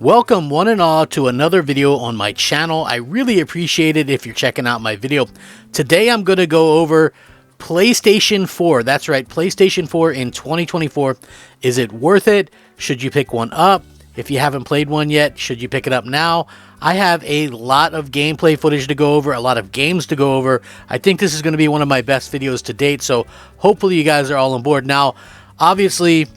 Welcome one and all to another video on my channel. I really appreciate it if you're checking out my video. Today I'm going to go over PlayStation 4. That's right, PlayStation 4 in 2024. Is it worth it? Should you pick one up? If you haven't played one yet, should you pick it up now? I have a lot of gameplay footage to go over, a lot of games to go over. I think this is going to be one of my best videos to date, so hopefully you guys are all on board. Now, obviously,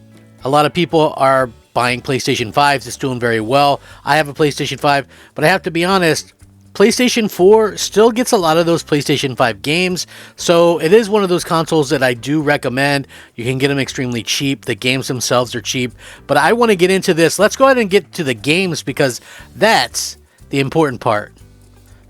a lot of people are buying PlayStation 5s. It's doing very well. I have a PlayStation 5, but I have to be honest, PlayStation 4 still gets a lot of those PlayStation 5 games, so it is one of those consoles that I do recommend. You can get them extremely cheap. The games themselves are cheap, but I want to get into this. Let's go ahead and get to the games because that's the important part.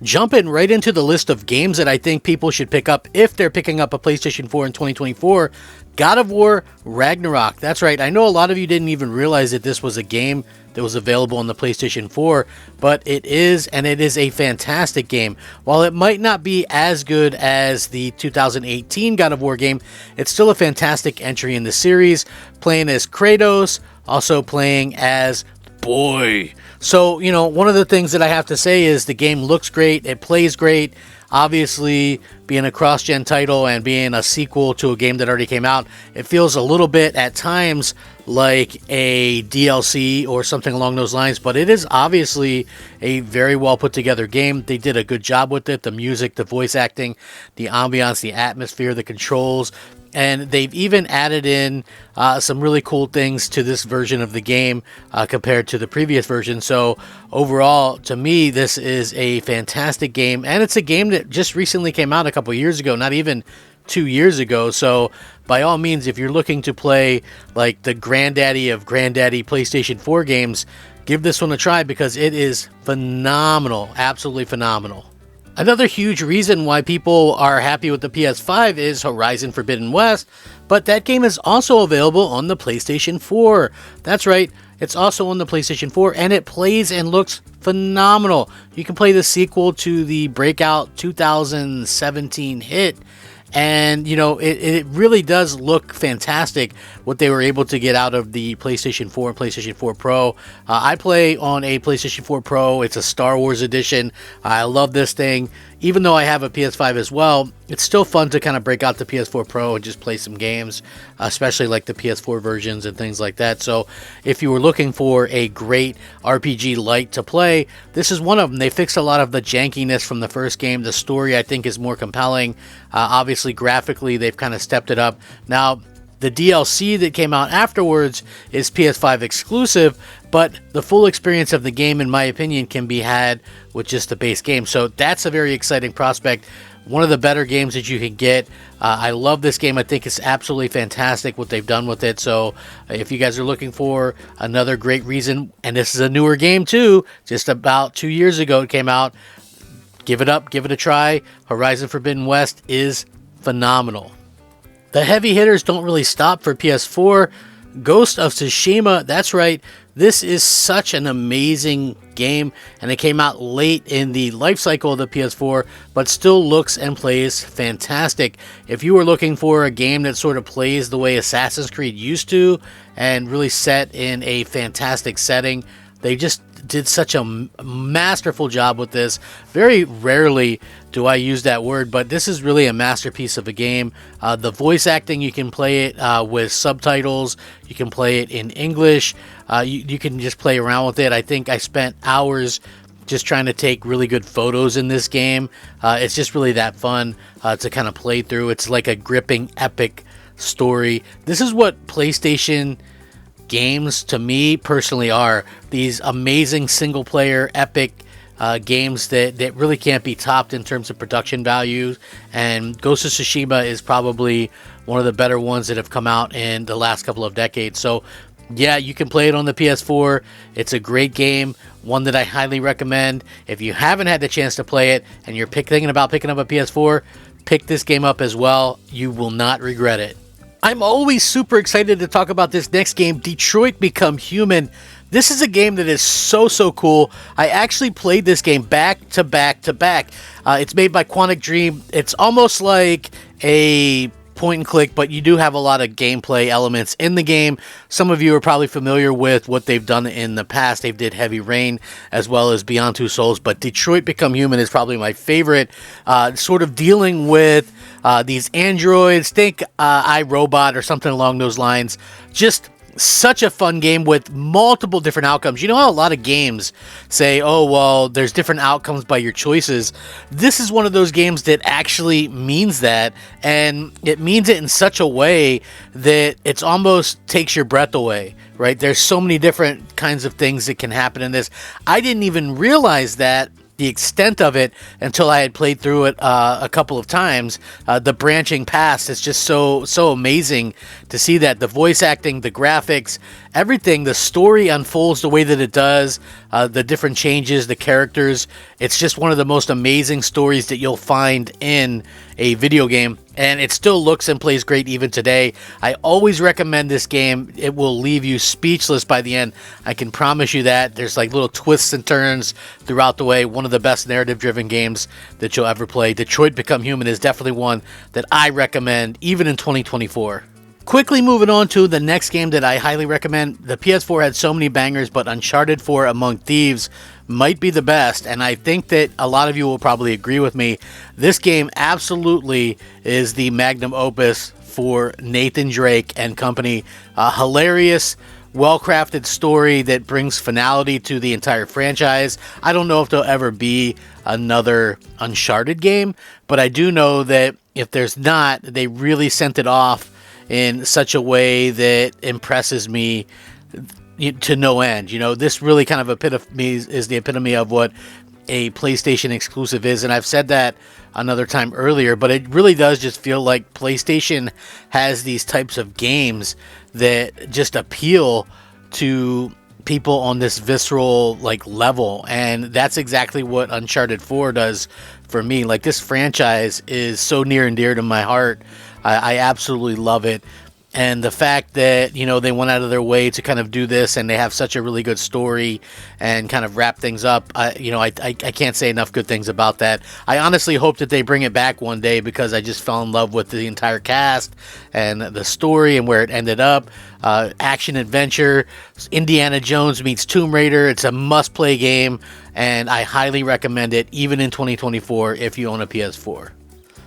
Jumping right into the list of games that I think people should pick up if they're picking up a PlayStation 4 in 2024, GOTW Ragnarok. That's right, I know a lot of you didn't even realize that this was a game that was available on the PlayStation 4, but it is, and it is a fantastic game. While it might not be as good as the 2018 God of War game, it's still a fantastic entry in the series, playing as Kratos, also playing as Boy. So, you know, one of the things that I have to say is the game looks great, it plays great. Obviously, being a cross-gen title and being a sequel to a game that already came out, it feels a little bit at times like a DLC or something along those lines, but it is obviously a very well put together game. They did a good job with it. The music, the voice acting, the ambiance, the atmosphere, the controls, and they've even added in some really cool things to this version of the game compared to the previous version. So overall, to me, this is a fantastic game, and it's a game that just recently came out a couple years ago, not even 2 years ago. So by all means, if you're looking to play like the granddaddy of granddaddy PlayStation 4 games, give this one a try because it is phenomenal, absolutely phenomenal. Another huge reason why people are happy with the PS5 is Horizon Forbidden West, but that game is also available on the PlayStation 4. That's right, it's also on the PlayStation 4, and it plays and looks phenomenal. You can play the sequel to the breakout 2017 hit, and you know, it really does look fantastic what they were able to get out of the PlayStation 4 and PlayStation 4 Pro. I play on a PlayStation 4 Pro. It's a Star Wars edition. I love this thing. Even though I have a PS5 as well, it's still fun to kind of break out the PS4 Pro and just play some games, especially like the PS4 versions and things like that. So if you were looking for a great RPG light to play, this is one of them. They fixed a lot of the jankiness from the first game. The story, I think, is more compelling. Obviously, graphically, they've kind of stepped it up. Now, the DLC that came out afterwards is PS5 exclusive, but the full experience of the game, in my opinion, can be had with just the base game. So that's a very exciting prospect. One of the better games that you can get. I love this game. I think it's absolutely fantastic what they've done with it. So if you guys are looking for another great reason, and this is a newer game too, just about 2 years ago it came out, give it up, give it a try. Horizon Forbidden West is phenomenal. The heavy hitters don't really stop for PS4. Ghost of Tsushima, that's right, this is such an amazing game, and it came out late in the life cycle of the PS4, but still looks and plays fantastic. If you were looking for a game that sort of plays the way Assassin's Creed used to, and really set in a fantastic setting, they just did such a masterful job with this. Very rarely do I use that word, but this is really a masterpiece of a game. The voice acting, you can play it with subtitles. You can play it in English. You can just play around with it. I think I spent hours just trying to take really good photos in this game. It's just really that fun to kind of play through. It's like a gripping, epic story. This is what PlayStation games to me personally are. These amazing single player epic games that really can't be topped in terms of production value, and Ghost of Tsushima is probably one of the better ones that have come out in the last couple of decades. So yeah, you can play it on the PS4. It's a great game, one that I highly recommend. If you haven't had the chance to play it and you're thinking about picking up a PS4, pick this game up as well. You will not regret it. I'm always super excited to talk about this next game, Detroit Become Human. This is a game that is so cool. I actually played this game back to back to back. It's made by Quantic Dream. It's almost like a point and click, but you do have a lot of gameplay elements in the game. Some of you are probably familiar with what they've done in the past. They did Heavy Rain as well as Beyond Two Souls, but Detroit Become Human is probably my favorite, sort of dealing with these androids. Think iRobot or something along those lines. Just such a fun game with multiple different outcomes. You know how a lot of games say, oh, well, there's different outcomes by your choices. This is one of those games that actually means that, and it means it in such a way that it's almost takes your breath away, right? There's so many different kinds of things that can happen in this. I didn't even realize that, the extent of it, until I had played through it a couple of times. The branching paths is just so amazing to see that. The voice acting, the graphics, everything, the story unfolds the way that it does, the different changes, the characters. It's just one of the most amazing stories that you'll find in a video game, and it still looks and plays great even today. I always recommend this game. It will leave you speechless by the end. I can promise you that. There's like little twists and turns throughout the way. One of the best narrative-driven games that you'll ever play. Detroit Become Human is definitely one that I recommend, even in 2024. Quickly moving on to the next game that I highly recommend. The PS4 had so many bangers, but Uncharted 4 Among Thieves might be the best, and I think that a lot of you will probably agree with me. This game absolutely is the magnum opus for Nathan Drake and company. A hilarious, well-crafted story that brings finality to the entire franchise. I don't know if there'll ever be another Uncharted game, but I do know that if there's not, they really sent it off in such a way that impresses me to no end. You know, this really kind of is the epitome of what a PlayStation exclusive is, and I've said that another time earlier, but it really does just feel like PlayStation has these types of games that just appeal to people on this visceral like level, and that's exactly what Uncharted 4 does for me. Like, this franchise is so near and dear to my heart. I absolutely love it. And the fact that, you know, they went out of their way to kind of do this, and they have such a really good story and kind of wrap things up, I can't say enough good things about that. I honestly hope that they bring it back one day, because I just fell in love with the entire cast and the story and where it ended up. Action adventure, Indiana Jones meets Tomb Raider. It's a must-play game, and I highly recommend it, even in 2024, if you own a PS4.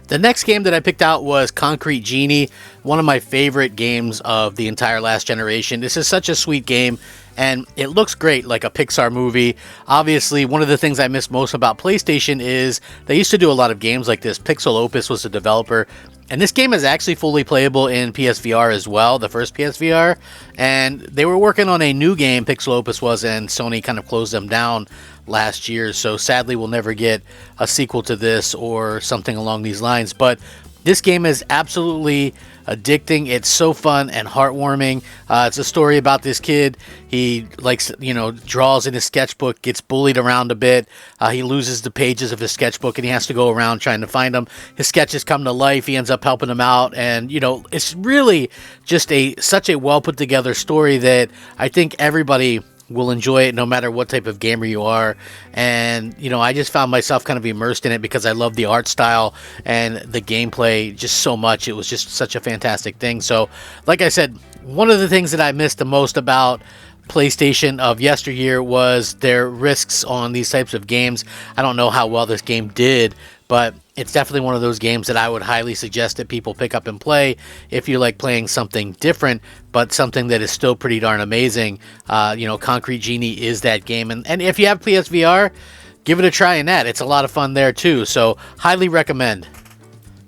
The next game that I picked out was Concrete Genie, one of my favorite games of the entire last generation. This is such a sweet game, and it looks great, like a Pixar movie. Obviously, one of the things I miss most about PlayStation is they used to do a lot of games like this. Pixel Opus was the developer, and this game is actually fully playable in PSVR as well, the first PSVR, and they were working on a new game, Pixel Opus was, and Sony kind of closed them down last year, so sadly we'll never get a sequel to this or something along these lines. But this game is absolutely addicting. It's so fun and heartwarming. It's a story about this kid. He likes, draws in his sketchbook, gets bullied around a bit. He loses the pages of his sketchbook, and he has to go around trying to find them. His sketches come to life. He ends up helping them out, and it's really just such a well put together story that I think everybody will enjoy it, no matter what type of gamer you are. And I just found myself kind of immersed in it because I love the art style and the gameplay just so much. It was just such a fantastic thing. So like I said, one of the things that I missed the most about PlayStation of yesteryear was their risks on these types of games. I don't know how well this game did, but it's definitely one of those games that I would highly suggest that people pick up and play if you like playing something different, but something that is still pretty darn amazing. Concrete Genie is that game. And if you have PSVR, give it a try in that. It's a lot of fun there too. So highly recommend.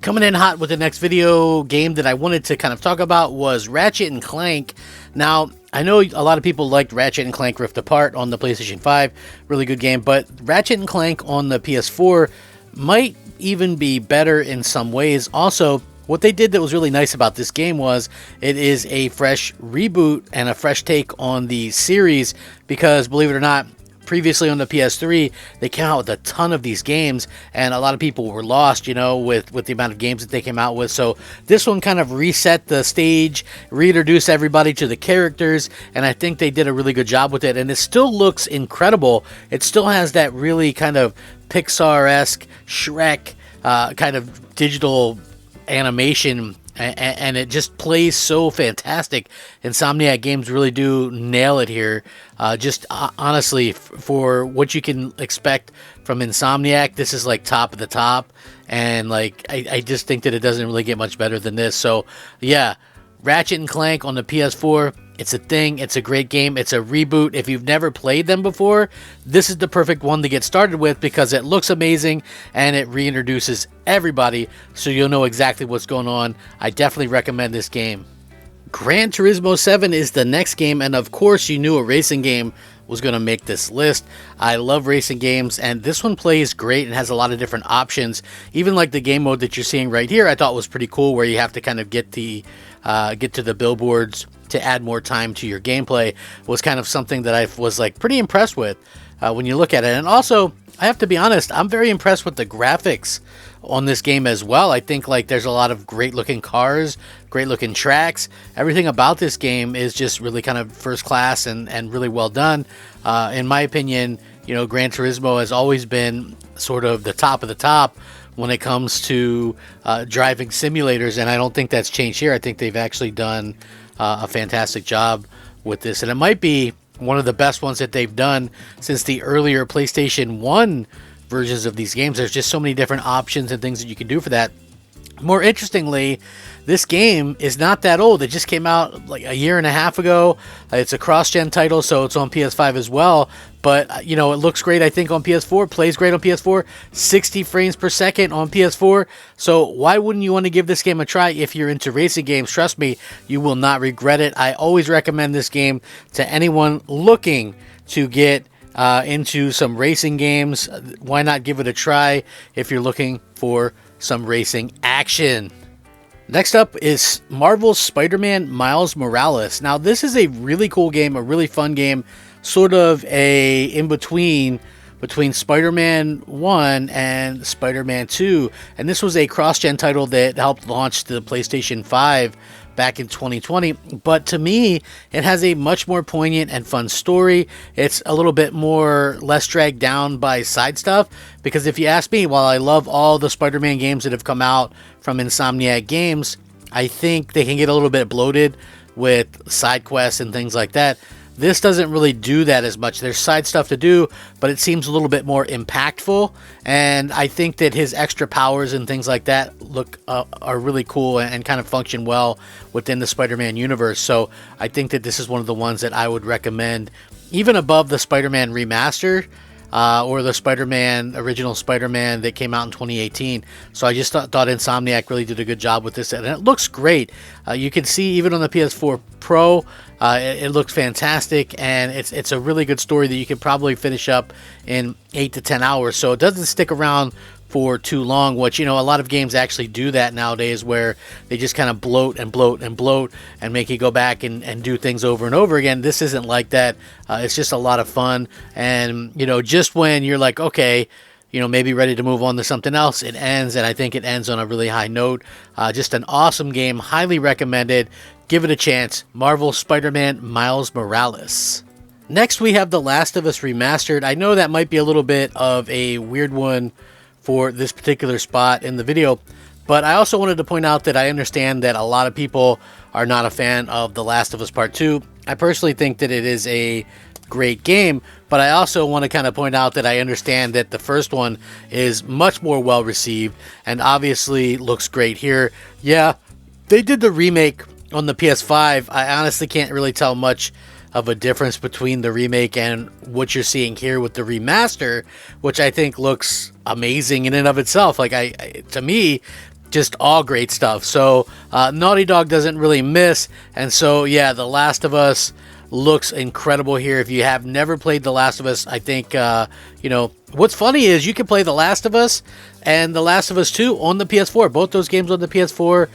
Coming in hot with the next video game that I wanted to kind of talk about was Ratchet & Clank. Now, I know a lot of people liked Ratchet & Clank Rift Apart on the PlayStation 5. Really good game. But Ratchet & Clank on the PS4 might even be better in some ways. Also, what they did that was really nice about this game was it is a fresh reboot and a fresh take on the series, because believe it or not, previously on the PS3 they came out with a ton of these games, and a lot of people were lost with the amount of games that they came out with. So this one kind of reset the stage, reintroduced everybody to the characters, and I think they did a really good job with it. And it still looks incredible. It still has that really kind of Pixar-esque, Shrek kind of digital animation and it just plays so fantastic. Insomniac games really do nail it here. Honestly, for what you can expect from Insomniac, this is like top of the top, and like I just think that it doesn't really get much better than this. So yeah, Ratchet and Clank on the PS4, it's a thing. It's a great game. It's a reboot. If you've never played them before, this is the perfect one to get started with because it looks amazing and it reintroduces everybody so you'll know exactly what's going on. I definitely recommend this game. Gran Turismo 7 is the next game, and of course you knew a racing game was going to make this list. I love racing games, and this one plays great and has a lot of different options. Even like the game mode that you're seeing right here, I thought was pretty cool, where you have to kind of get to the billboards to add more time to your gameplay. Was kind of something that I was like pretty impressed with when you look at it. And also, I have to be honest, I'm very impressed with the graphics on this game as well. I think like there's a lot of great looking cars, great looking tracks. Everything about this game is just really kind of first class and really well done. In my opinion, you know, Gran Turismo has always been sort of the top of the top when it comes to driving simulators, and I don't think that's changed here. I think they've actually done a fantastic job with this, and it might be one of the best ones that they've done since the earlier PlayStation 1 versions of these games. There's just so many different options and things that you can do for that. More interestingly, this game is not that old. It just came out like a year and a half ago. It's a cross-gen title, so it's on PS5 as well. But, you know, it looks great, I think, on PS4. Plays great on PS4. 60 frames per second on PS4. So why wouldn't you want to give this game a try if you're into racing games? Trust me, you will not regret it. I always recommend this game to anyone looking to get into some racing games. Why not give it a try if you're looking for some racing action? Next up is Marvel's Spider-Man Miles Morales. Now, this is a really cool game, a really fun game, sort of a in-between between Spider-Man 1 and Spider-Man 2. And this was a cross-gen title that helped launch the PlayStation 5 back in 2020. But to me, it has a much more poignant and fun story. It's a little bit more less dragged down by side stuff, because if you ask me, while I love all the Spider-Man games that have come out from Insomniac Games, I think they can get a little bit bloated with side quests and things like that. This doesn't really do that as much. There's side stuff to do, but it seems a little bit more impactful. And I think that his extra powers and things like that are really cool and kind of function well within the Spider-Man universe. So I think that this is one of the ones that I would recommend, even above the Spider-Man remaster or the original Spider-Man that came out in 2018. So I just thought Insomniac really did a good job with this, and it looks great. You can see even on the PS4 Pro, it looks fantastic, and it's a really good story that you can probably finish up in 8 to 10 hours. So it doesn't stick around for too long, which, you know, a lot of games actually do that nowadays, where they just kind of bloat and make you go back and do things over and over again. This isn't like that. It's just a lot of fun, and, you know, just when you're like, okay, you know, maybe ready to move on to something else, it ends, and I think it ends on a really high note. Just an awesome game, highly recommended. Give it a chance. Marvel Spider-Man Miles Morales. Next, we have The Last of Us Remastered. I know that might be a little bit of a weird one for this particular spot in the video, but I also wanted to point out that I understand that a lot of people are not a fan of The Last of Us Part 2. I personally think that it is a great game, but I also want to kind of point out that I understand that the first one is much more well received and obviously looks great here. Yeah, they did the remake on the PS5. I honestly can't really tell much of a difference between the remake and what you're seeing here with the remaster, which I think looks amazing in and of itself. Like, to me, just all great stuff. So Naughty Dog doesn't really miss, and so yeah, The Last of Us looks incredible here. If you have never played The Last of Us, I think you know, what's funny is you can play The Last of Us and The Last of Us 2 on the PS4. Both those games on the PS4.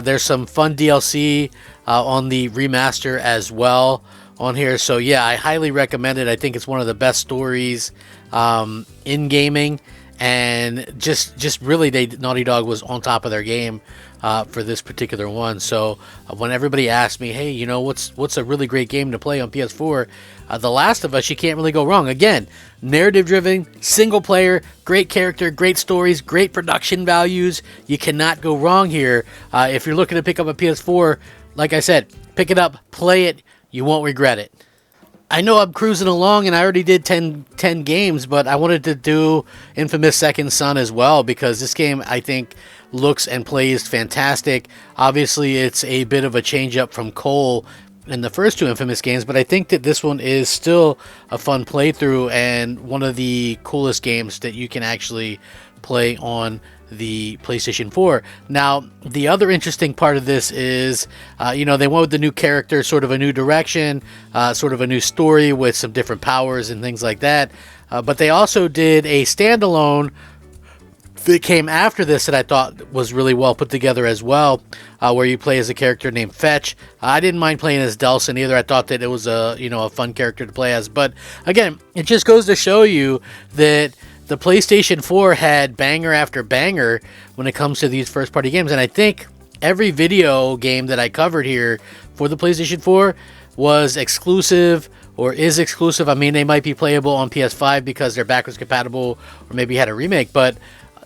There's some fun DLC on the remaster as well on here. So yeah, I highly recommend it. I think it's one of the best stories in gaming, and just really Naughty Dog was on top of their game for this particular one. So when everybody asked me, hey, you know, what's a really great game to play on PS4, The Last of Us, you can't really go wrong. Again, narrative driven, single player, great character, great stories, great production values. You cannot go wrong here. If you're looking to pick up a PS4, like I said, pick it up, play it, you won't regret it. I know I'm cruising along and I already did 10 games, but I wanted to do Infamous Second Son as well, because this game, I think, looks and plays fantastic. Obviously, it's a bit of a change up from Cole in the first two Infamous games, but I think that this one is still a fun playthrough and one of the coolest games that you can actually play on the PlayStation 4. Now, the other interesting part of this is, you know, they went with the new character, sort of a new direction, sort of a new story with some different powers and things like that. But they also did a standalone that came after this that I thought was really well put together as well, where you play as a character named Fetch. I didn't mind playing as Delson either. I thought that it was a fun character to play as. But again, it just goes to show you that the PlayStation 4 had banger after banger when it comes to these first-party games. And I think every video game that I covered here for the PlayStation 4 was exclusive or is exclusive. I mean, they might be playable on PS5 because they're backwards compatible or maybe had a remake, but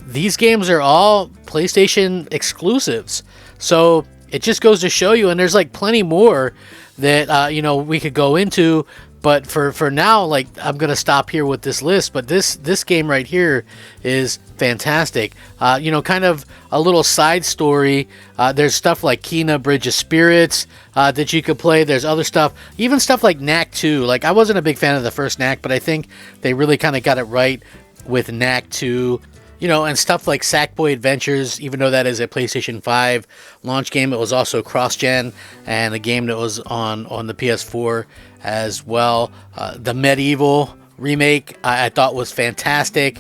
these games are all PlayStation exclusives. So it just goes to show you, and there's like plenty more that, we could go into. But for now, like, I'm going to stop here with this list. But this game right here is fantastic. Kind of a little side story. There's stuff like Kena Bridge of Spirits that you could play. There's other stuff. Even stuff like KNACK 2. Like, I wasn't a big fan of the first KNACK, but I think they really kind of got it right with KNACK 2. And stuff like Sackboy Adventures, even though that is a PlayStation 5 launch game, it was also cross-gen and a game that was on the PS4 as well. The MEDEVIL remake I thought was fantastic.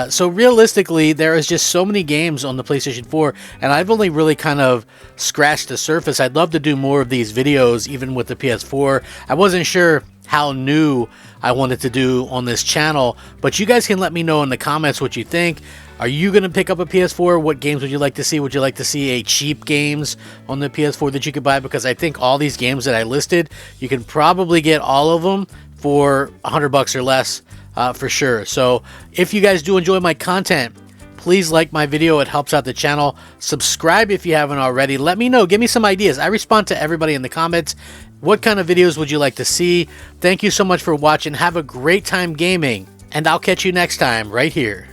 So realistically, there is just so many games on the PlayStation 4, and I've only really kind of scratched the surface. I'd love to do more of these videos, even with the PS4. I wasn't sure how new I wanted to do on this channel, but you guys can let me know in the comments what you think. Are you going to pick up a PS4? What games would you like to see? Would you like to see a cheap games on the PS4 that you could buy? Because I think all these games that I listed, you can probably get all of them for $100 or less for sure. So if you guys do enjoy my content, please like my video. It helps out the channel. Subscribe if you haven't already. Let me know. Give me some ideas. I respond to everybody in the comments. What kind of videos would you like to see? Thank you so much for watching. Have a great time gaming, and I'll catch you next time right here.